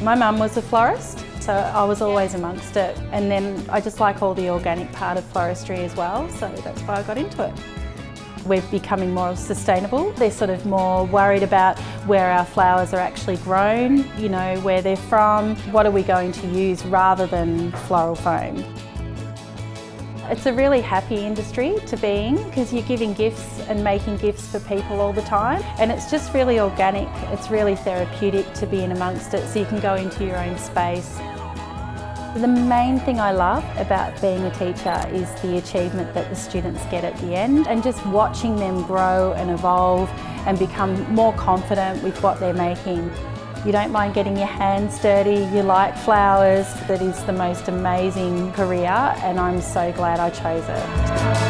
My mum was a florist, so I was always amongst it. And then I just like all the organic part of floristry as well, so that's why I got into it. We're becoming more sustainable. They're sort of more worried about where our flowers are actually grown, you know, where they're from, what are we going to use rather than floral foam. It's a really happy industry to be in because you're giving gifts and making gifts for people all the time, and it's just really organic. It's really therapeutic to be in amongst it, so you can go into your own space. The main thing I love about being a teacher is the achievement that the students get at the end, and just watching them grow and evolve and become more confident with what they're making. You don't mind getting your hands dirty, you like flowers. That is the most amazing career, and I'm so glad I chose it.